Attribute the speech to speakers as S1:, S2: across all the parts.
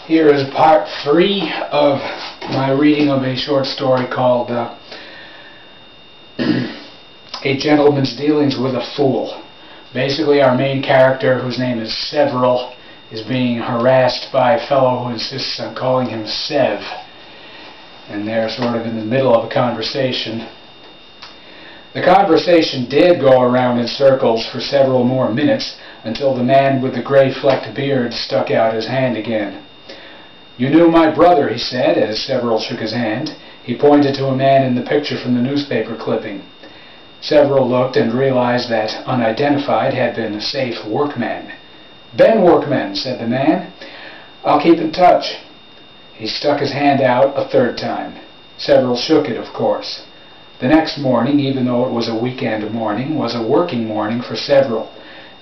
S1: Here is part 3 of my reading of a short story called A Gentleman's Dealings with a Fool. Basically, our main character, whose name is Several, is being harassed by a fellow who insists on calling him Sev. And they're sort of in the middle of a conversation. The conversation did go around in circles for several more minutes until the man with the gray flecked beard stuck out his hand again. "You knew my brother," he said, as Several shook his hand. He pointed to a man in the picture from the newspaper clipping. Several looked and realized that unidentified had been Safe Workman. "Ben Workman," said the man. "I'll keep in touch." He stuck his hand out a third time. Several shook it, of course. The next morning, even though it was a weekend morning, was a working morning for Several.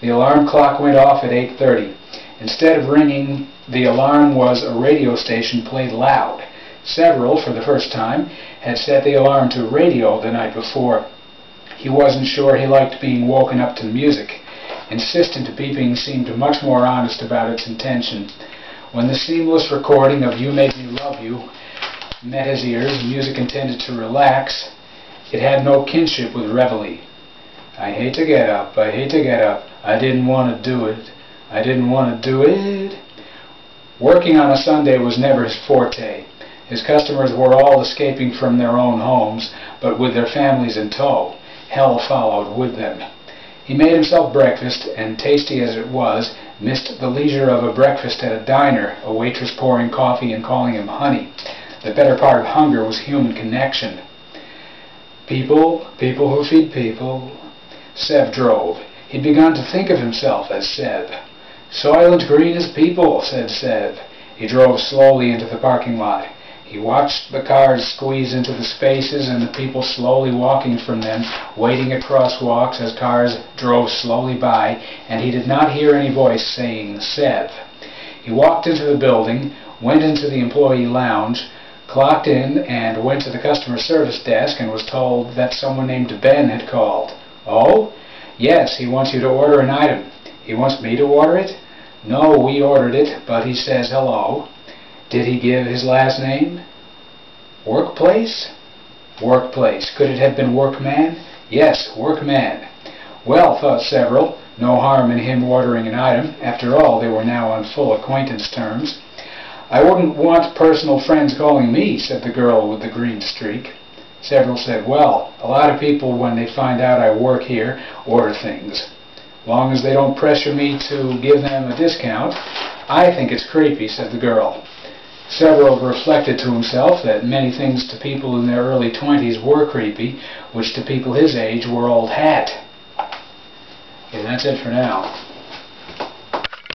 S1: The alarm clock went off at 8:30. Instead of ringing, the alarm was a radio station played loud. Several, for the first time, had set the alarm to radio the night before. He wasn't sure he liked being woken up to music. Insistent beeping seemed much more honest about its intention. When the seamless recording of "You Made Me Love You" met his ears, music intended to relax, it had no kinship with reveille. "I hate to get up, I hate to get up, I didn't want to do it, I didn't want to do it." Working on a Sunday was never his forte. His customers were all escaping from their own homes, but with their families in tow. Hell followed with them. He made himself breakfast, and tasty as it was, missed the leisure of a breakfast at a diner, a waitress pouring coffee and calling him honey. The better part of hunger was human connection. People who feed people. Sev drove. He'd begun to think of himself as Sev. "Soylent Green as people," said Sev. He drove slowly into the parking lot. He watched the cars squeeze into the spaces and the people slowly walking from them, waiting at crosswalks as cars drove slowly by, and he did not hear any voice saying Sev. He walked into the building, went into the employee lounge, clocked in, and went to the customer service desk and was told that someone named Ben had called. "Oh? Yes, he wants you to order an item." "He wants me to order it?" "No, we ordered it, but he says hello." "Did he give his last name?" "Workplace?" "Workplace. Could it have been Workman?" "Yes, Workman." Well, thought Several, no harm in him ordering an item. After all, they were now on full acquaintance terms. "I wouldn't want personal friends calling me," said the girl with the green streak. Several said, "Well, a lot of people, when they find out I work here, order things. Long as they don't pressure me to give them a discount." "I think it's creepy," said the girl. Several reflected to himself that many things to people in their early 20s were creepy, which to people his age were old hat. Okay, that's it for now.